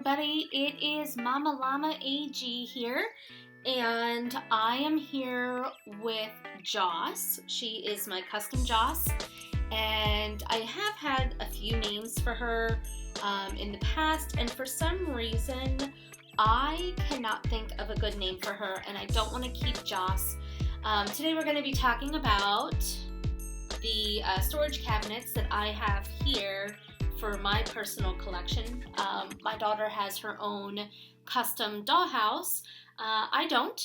everybody, it is Mama Llama AG here, and I am here with Joss. She is my custom Joss, and I have had a few names for her in the past, and for some reason I cannot think of a good name for her, and I don't want to keep Joss. Today we're going to be talking about the storage cabinets that I have here for my personal collection. My daughter has her own custom dollhouse. I don't.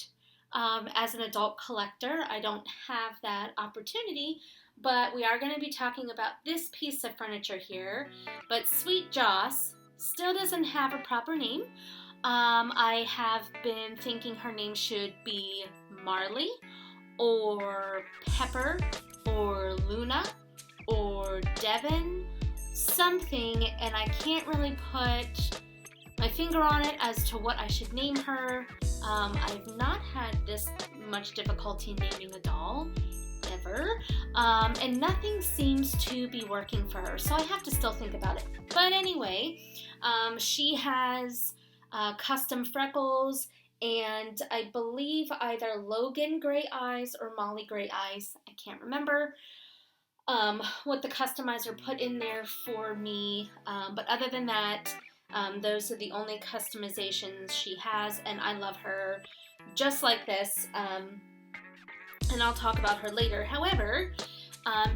As an adult collector, I don't have that opportunity, but we are going to be talking about this piece of furniture here. But Sweet Joss still doesn't have a proper name. I have been thinking her name should be Marley, or Pepper, or Luna, or Devin, something, and I can't really put my finger on it as to what I should name her. I've not had this much difficulty naming a doll ever, and nothing seems to be working for her, so I have to still think about it. But anyway, she has custom freckles and I believe either Logan gray eyes or Molly gray eyes. I can't remember what the customizer put in there for me, but other than that, those are the only customizations she has, and I love her just like this, and I'll talk about her later. However,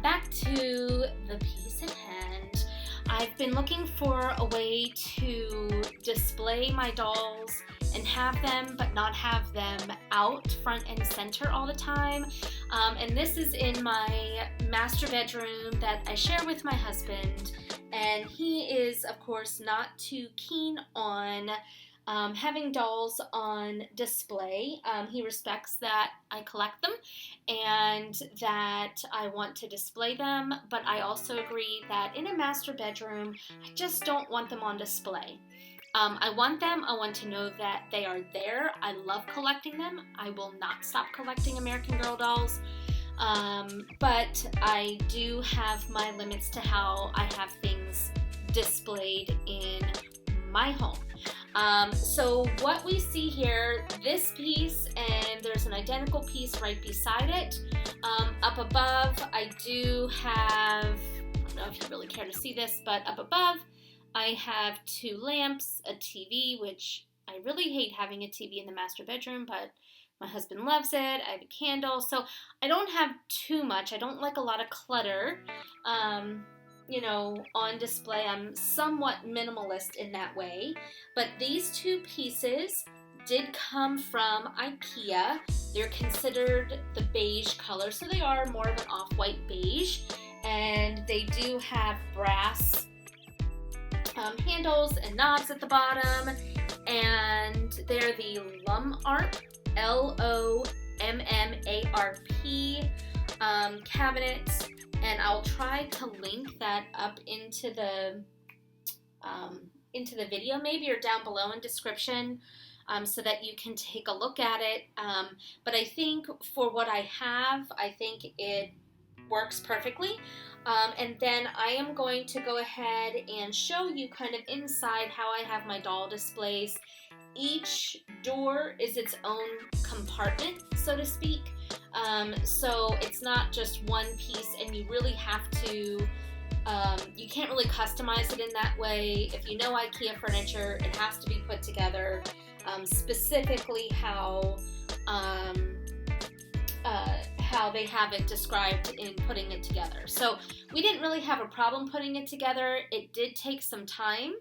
back to the piece at hand. I've been looking for a way to display my dolls and have them, but not have them out front and center all the time. And this is in my master bedroom that I share with my husband, and he is, of course, not too keen on having dolls on display. He respects that I collect them and that I want to display them, but I also agree that in a master bedroom, I just don't want them on display. I want to know that they are there. I love collecting them. I will not stop collecting American Girl dolls, but I do have my limits to how I have things displayed in my home. So what we see here, this piece, and there's an identical piece right beside it. Up above, I do have, I don't know if you really care to see this, but up above, I have two lamps, a TV, which I really hate having a TV in the master bedroom, but my husband loves it. I have a candle, so I don't have too much. I don't like a lot of clutter, on display. I'm somewhat minimalist in that way, but these two pieces did come from Ikea. They're considered the beige color, so they are more of an off-white beige, and they do have brass handles and knobs at the bottom, and they're the Lummarp, L-O-M-M-A-R-P cabinets, and I'll try to link that up into the video maybe, or down below in description, so that you can take a look at it. But I think for what I have, I think it works perfectly. And then I am going to go ahead and show you kind of inside how I have my doll displays. Each door is its own compartment, so to speak. So it's not just one piece, and you really have to, you can't really customize it in that way. If you know Ikea furniture, it has to be put together specifically how they have it described in putting it together. So we didn't really have a problem putting it together. It did take some time,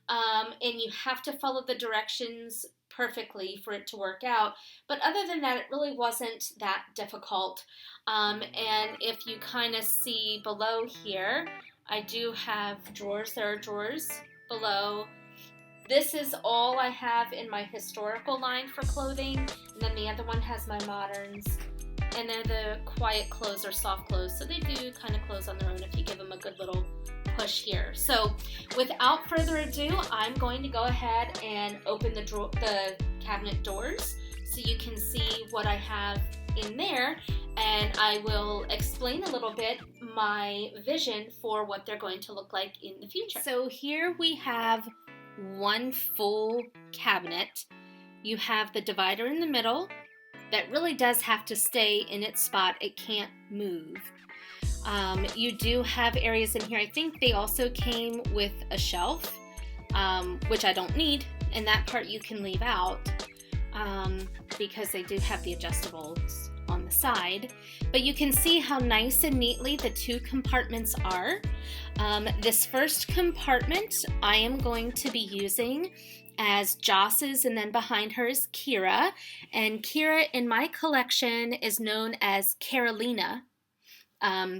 and you have to follow the directions perfectly for it to work out. But other than that, it really wasn't that difficult. And if you kind of see below here, I do have drawers. There are drawers below. This is all I have in my historical line for clothing, and then the other one has my moderns. And they're the quiet clothes or soft clothes, so they do kind of close on their own if you give them a good little push here. So without further ado, I'm going to go ahead and open the cabinet doors so you can see what I have in there, and I will explain a little bit my vision for what they're going to look like in the future. So here we have one full cabinet. You have the divider in the middle that really does have to stay in its spot. It can't move. You do have areas in here. I think they also came with a shelf, which I don't need, and that part you can leave out because they do have the adjustables on the side. But you can see how nice and neatly the two compartments are. This first compartment I am going to be using as Joss's, and then behind her is Kira. And Kira in my collection is known as Carolina.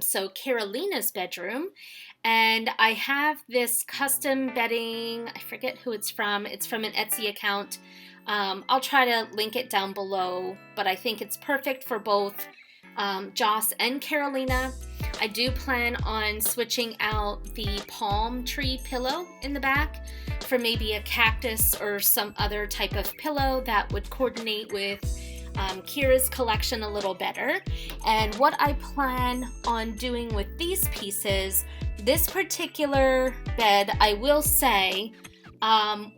So Carolina's bedroom. And I have this custom bedding, I forget who it's from an Etsy account. I'll try to link it down below, but I think it's perfect for both Joss and Carolina. I do plan on switching out the palm tree pillow in the back for maybe a cactus or some other type of pillow that would coordinate with Kira's collection a little better. And what I plan on doing with these pieces, this particular bed, I will say,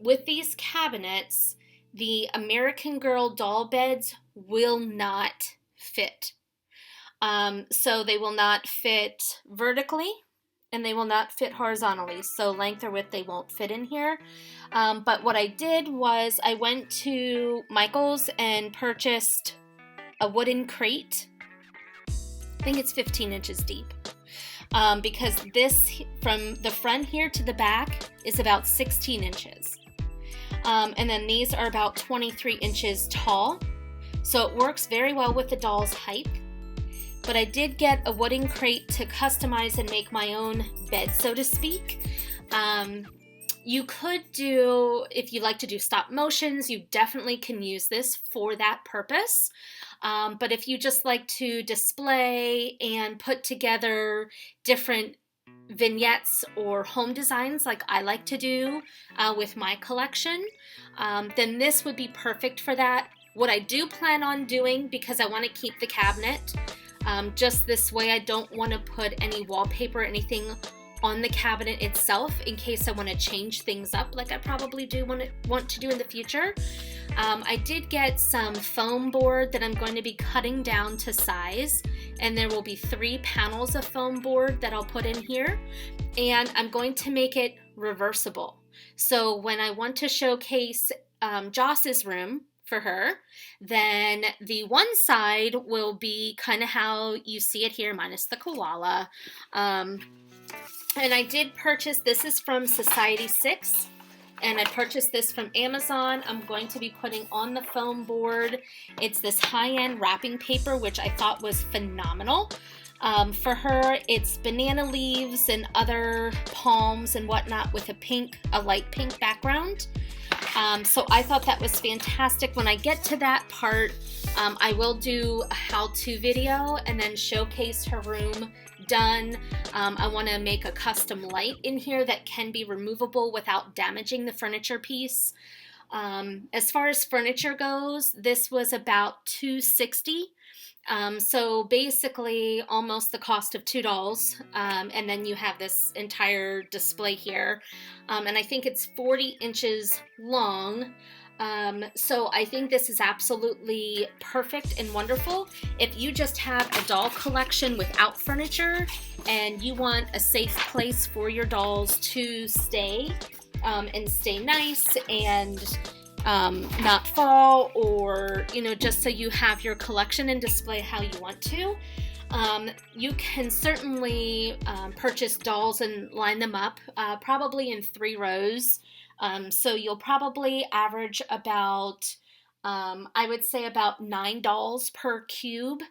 with these cabinets, the American Girl doll beds will not fit. So they will not fit vertically and they will not fit horizontally. So length or width, they won't fit in here. But what I did was I went to Michael's and purchased a wooden crate. I think it's 15 inches deep. Because this, from the front here to the back, is about 16 inches. And then these are about 23 inches tall. So it works very well with the doll's height. But I did get a wooden crate to customize and make my own bed, so to speak. You could do, if you like to do stop motions, you definitely can use this for that purpose. But if you just like to display and put together different vignettes or home designs like I like to do with my collection, then this would be perfect for that. What I do plan on doing, because I want to keep the cabinet just this way, I don't want to put any wallpaper or anything on the cabinet itself in case I want to change things up like I probably do want to do in the future. I did get some foam board that I'm going to be cutting down to size, and there will be 3 panels of foam board that I'll put in here, and I'm going to make it reversible. So when I want to showcase Joss's room for her, then the one side will be kind of how you see it here, minus the koala. And I did purchase, this is from Society 6, and I purchased this from Amazon. I'm going to be putting on the foam board. It's this high-end wrapping paper, which I thought was phenomenal. For her, it's banana leaves and other palms and whatnot with a light pink background. So I thought that was fantastic. When I get to that part, I will do a how-to video and then showcase her room done. I want to make a custom light in here that can be removable without damaging the furniture piece. As far as furniture goes, this was about $260. So basically almost the cost of 2 dolls, and then you have this entire display here, and I think it's 40 inches long. So I think this is absolutely perfect and wonderful. If you just have a doll collection without furniture and you want a safe place for your dolls to stay and stay nice and not fall, or just so you have your collection and display how you want to, you can certainly purchase dolls and line them up probably in 3 rows. So you'll probably average about I would say about 9 dolls per cube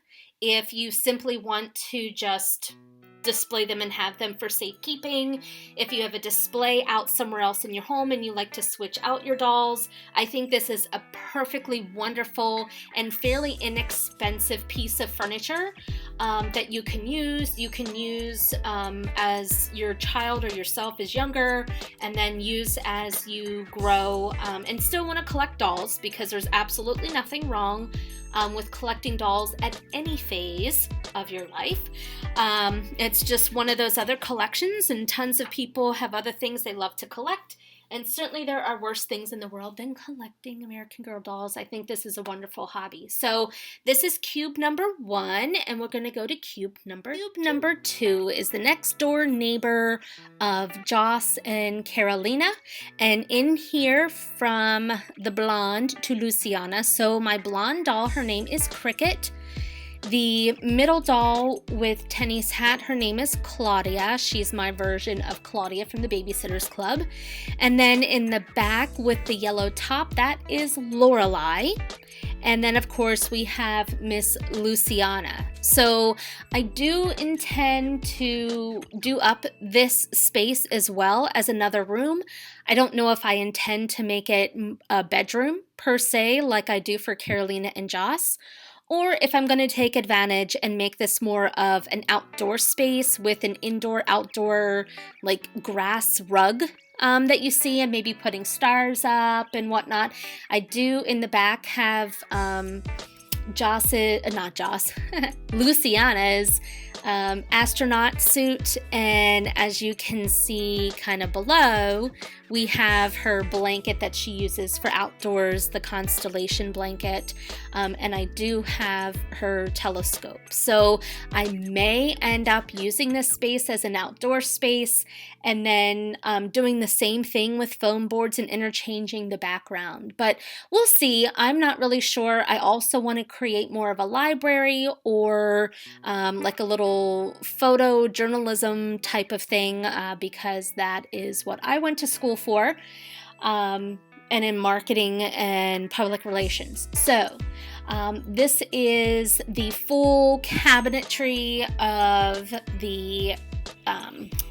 if you simply want to just display them and have them for safekeeping. If you have a display out somewhere else in your home and you like to switch out your dolls, I think this is a perfectly wonderful and fairly inexpensive piece of furniture that you can use. You can use as your child or yourself is younger, and then use as you grow and still want to collect dolls, because there's absolutely nothing wrong with collecting dolls at any phase of your life. It's just one of those other collections, and tons of people have other things they love to collect, And certainly there are worse things in the world than collecting American Girl dolls. I think this is a wonderful hobby. So this is cube number 1, and we're going to go to cube number 2. Cube number 2 is the next door neighbor of Joss and Carolina. And in here from the blonde to Luciana. So my blonde doll, her name is Cricket. The middle doll with Tenny's hat, her name is Claudia. She's my version of Claudia from the Babysitters Club. And then in the back with the yellow top, that is Lorelei. And then, of course, we have Miss Luciana. So I do intend to do up this space as well as another room. I don't know if I intend to make it a bedroom per se, like I do for Carolina and Joss, or if I'm going to take advantage and make this more of an outdoor space with an indoor-outdoor like grass rug that you see, and maybe putting stars up and whatnot. I do in the back have Luciana's astronaut suit, and as you can see kind of below, we have her blanket that she uses for outdoors, the constellation blanket, and I do have her telescope. So I may end up using this space as an outdoor space, and then doing the same thing with foam boards and interchanging the background. But we'll see. I'm not really sure. I also want to create more of a library or like a little photo journalism type of thing because that is what I went to school for, and in marketing and public relations. So this is the full cabinetry of the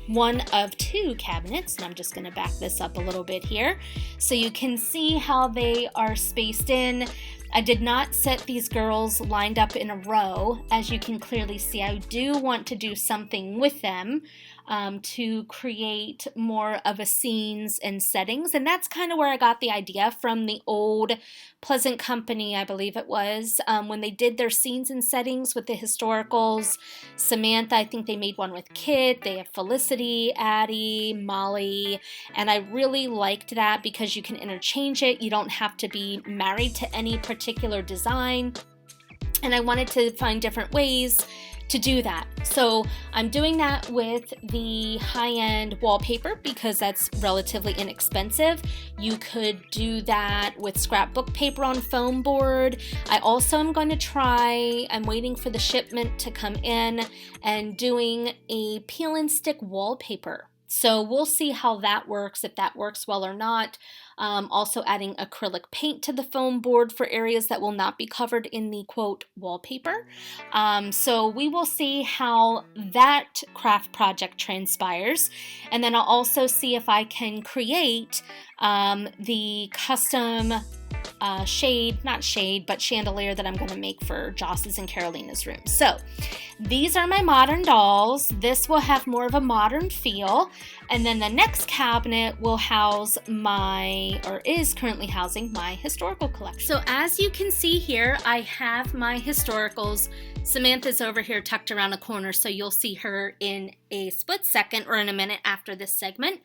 one of 2 cabinets, and I'm just going to back this up a little bit here so you can see how they are spaced in. I did not set these girls lined up in a row. As you can clearly see, I do want to do something with them to create more of a scenes and settings, and that's kind of where I got the idea from the old Pleasant Company, I believe it was, when they did their scenes and settings with the historicals. Samantha, I think they made one with Kit, they have Felicity, Addie, Molly, and I really liked that because you can interchange it. You don't have to be married to any particular design, and I wanted to find different ways to do that. So I'm doing that with the high-end wallpaper because that's relatively inexpensive. You could do that with scrapbook paper on foam board. I also am going to try, I'm waiting for the shipment to come in, and doing a peel and stick wallpaper. So we'll see how that works, if that works well or not. Also adding acrylic paint to the foam board for areas that will not be covered in the quote wallpaper. So we will see how that craft project transpires. And then I'll also see if I can create the custom chandelier that I'm going to make for Joss's and Carolina's room. So these are my modern dolls. This will have more of a modern feel. And then the next cabinet will house is currently housing my historical collection. So as you can see here, I have my historicals. Samantha's over here tucked around the corner, so you'll see her in a split second or in a minute after this segment.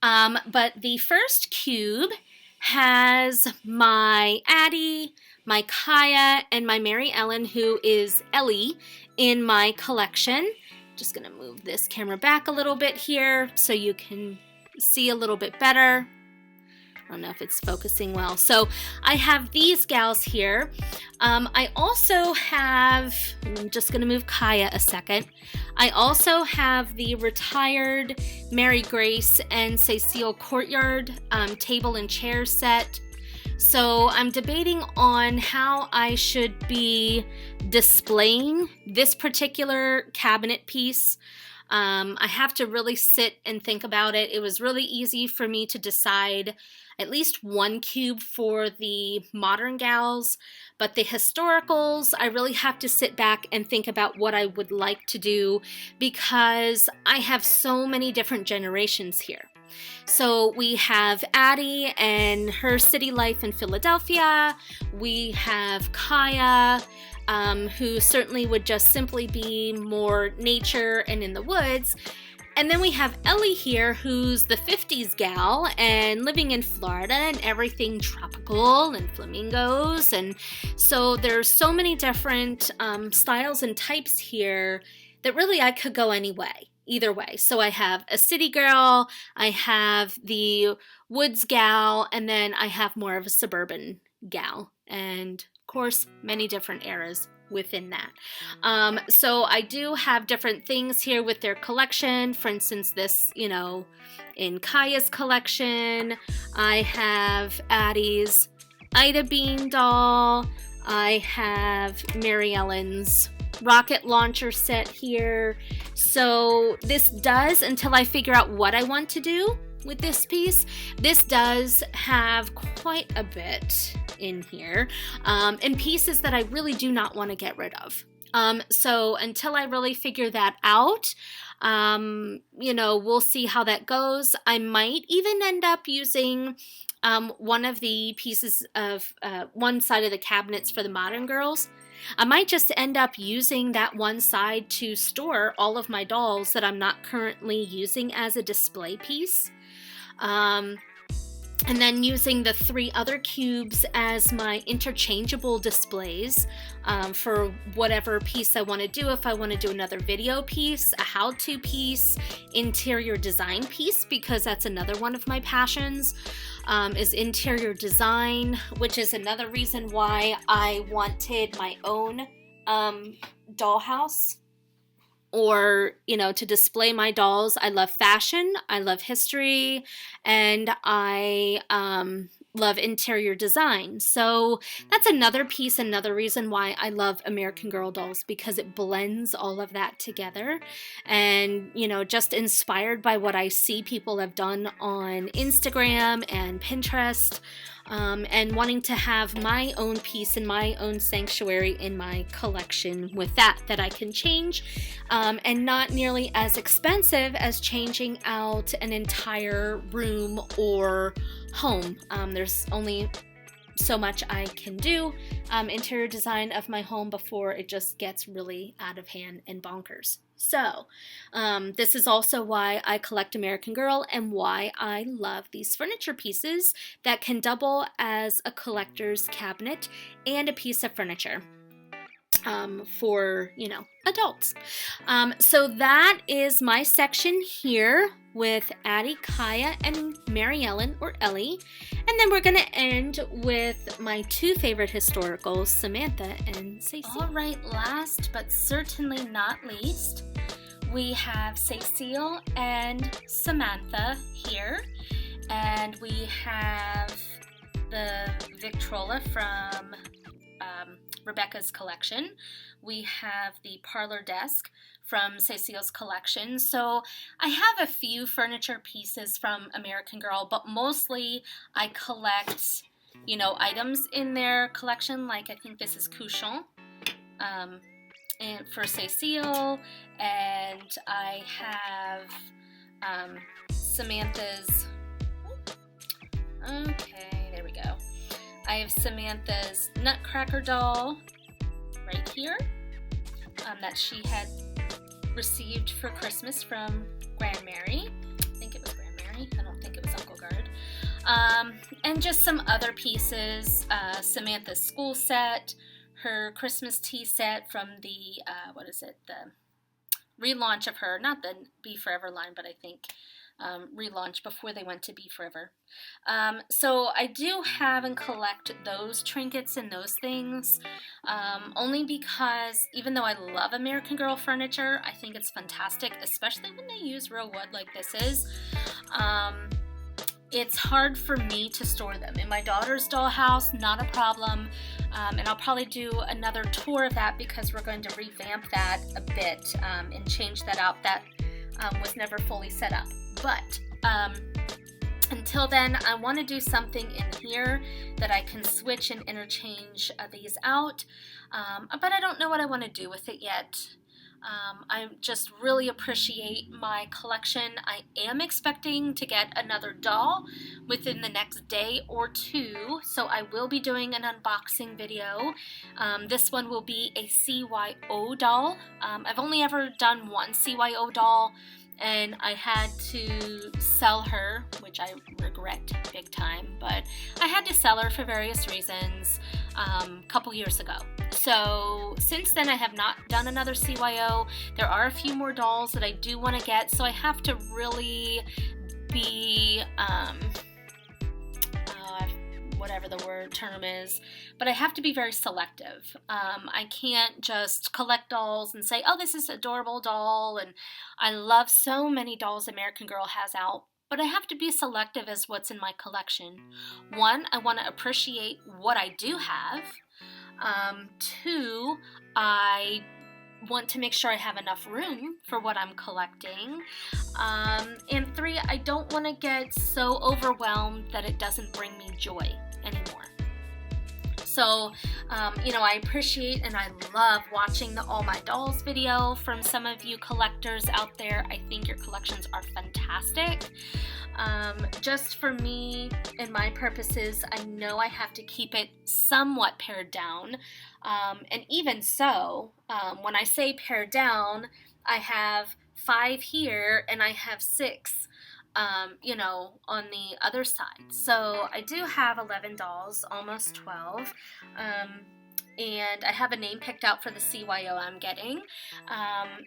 But the first cube has my Addie, my Kaya, and my Mary Ellen, who is Ellie, in my collection. Just going to move this camera back a little bit here so you can see a little bit better. I don't know if it's focusing well. So I have these gals here. I also have, I'm just going to move Kaya a second. I also have the retired Mary Grace and Cecile Courtyard table and chair set. So I'm debating on how I should be displaying this particular cabinet piece. I have to really sit and think about it. It was really easy for me to decide at least one cube for the modern gals, but the historicals, I really have to sit back and think about what I would like to do because I have so many different generations here. So we have Addie and her city life in Philadelphia. We have Kaya, who certainly would just simply be more nature and in the woods. And then we have Ellie here, who's the 50s gal and living in Florida and everything tropical and flamingos. And so there's so many different styles and types here that really I could go either way. So I have a city girl, I have the woods gal, and then I have more of a suburban gal. And of course, many different eras within that. So I do have different things here with their collection. For instance, this, in Kaya's collection, I have Addie's Ida Bean doll. I have Mary Ellen's rocket launcher set here. So this does, until I figure out what I want to do with this piece, this does have quite a bit in here, and pieces that I really do not want to get rid of. So until I really figure that out, we'll see how that goes. I might even end up using one of the pieces of one side of the cabinets for the modern girls. I might just end up using that one side to store all of my dolls that I'm not currently using as a display piece. And then using the 3 other cubes as my interchangeable displays for whatever piece I want to do. If I want to do another video piece, a how-to piece, interior design piece, because that's another one of my passions, is interior design, which is another reason why I wanted my own dollhouse. Or, to display my dolls. I love fashion, I love history, and I love interior design. So that's another piece, another reason why I love American Girl dolls, because it blends all of that together. And, just inspired by what I see people have done on Instagram and Pinterest. And wanting to have my own piece and my own sanctuary in my collection with that I can change, and not nearly as expensive as changing out an entire room or home. There's only so much I can do interior design of my home before it just gets really out of hand and bonkers. So this is also why I collect American Girl and why I love these furniture pieces that can double as a collector's cabinet and a piece of furniture for, adults. So that is my section here with Addie, Kaya, and Mary Ellen, or Ellie. And then we're going to end with my 2 favorite historicals, Samantha and Cecile. All right, last but certainly not least, we have Cecile and Samantha here. And we have the Victrola from Rebecca's collection. We have the parlor desk from Cecile's collection. So I have a few furniture pieces from American Girl, but mostly I collect, items in their collection. Like I think this is Couchon and for Cecile, and I have Samantha's. Okay, there we go. I have Samantha's Nutcracker doll right here that she had received for Christmas from Grandmary. I think it was Grandmary. I don't think it was Uncle Gard. And just some other pieces. Samantha's school set, her Christmas tea set from the, the relaunch of her, not the Be Forever line, but I think relaunch before they went to Be Forever. So I do have and collect those trinkets and those things, only because even though I love American Girl furniture, I think it's fantastic, especially when they use real wood like this is. It's hard for me to store them. In my daughter's dollhouse, not a problem, and I'll probably do another tour of that because we're going to revamp that a bit and change that out. That was never fully set up. But until then, I want to do something in here that I can switch and interchange these out, but I don't know what I want to do with it yet. I just really appreciate my collection. I am expecting to get another doll within the next day or 2, so I will be doing an unboxing video. This one will be a CYO doll. I've only ever done one CYO doll, and I had to sell her, which I regret big time, but I had to sell her for various reasons a couple years ago. So since then I have not done another CYO. There are a few more dolls that I do want to get, so I have to really be whatever the term is, but I have to be very selective. I can't just collect dolls and say, oh, this is an adorable doll, and I love so many dolls American Girl has out, but I have to be selective as what's in my collection. One, I want to appreciate what I do have. Two, I want to make sure I have enough room for what I'm collecting. And three, I don't want to get so overwhelmed that it doesn't bring me joy anymore. So, I appreciate and I love watching the All My Dolls video from some of you collectors out there. I think your collections are fantastic. Just for me and my purposes, I know I have to keep it somewhat pared down. And even so, when I say pared down, I have 5 here and I have 6 on the other side. So I do have 11 dolls, almost 12. And I have a name picked out for the CYO I'm getting.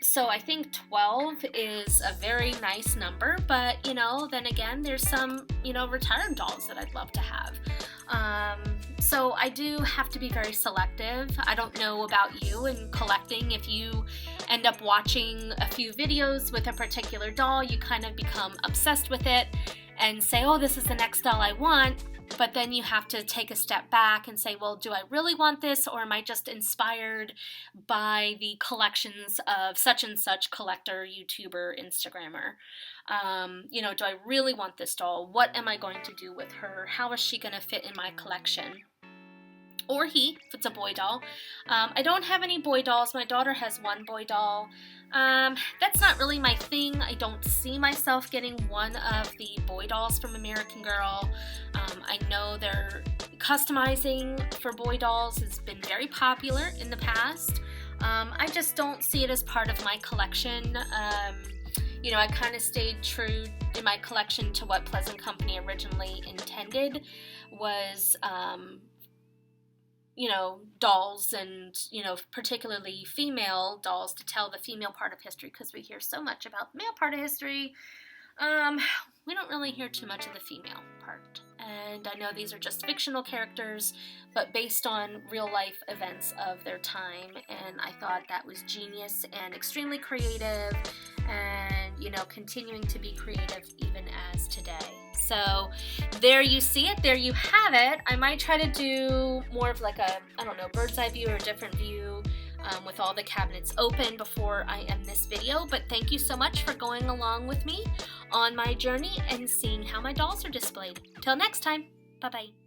So I think 12 is a very nice number, but then again, there's some, retired dolls that I'd love to have. So I do have to be very selective. I don't know about you in collecting. If you end up watching a few videos with a particular doll, you kind of become obsessed with it and say, oh, this is the next doll I want. But then you have to take a step back and say, well, do I really want this, or am I just inspired by the collections of such and such collector, YouTuber, Instagrammer? Do I really want this doll? What am I going to do with her? How is she going to fit in my collection? Or he, if it's a boy doll. I don't have any boy dolls. My daughter has one boy doll. That's not really my thing. I don't see myself getting one of the boy dolls from American Girl. I know their customizing for boy dolls has been very popular in the past. I just don't see it as part of my collection. I kind of stayed true in my collection to what Pleasant Company originally intended was dolls and, particularly female dolls to tell the female part of history, because we hear so much about the male part of history. We don't really hear too much of the female part. And I know these are just fictional characters, but based on real life events of their time, and I thought that was genius and extremely creative, and, continuing to be creative even as today. So there you see it, there you have it. I might try to do more of like a, bird's eye view or a different view with all the cabinets open before I end this video. But thank you so much for going along with me on my journey and seeing how my dolls are displayed. Till next time, bye-bye.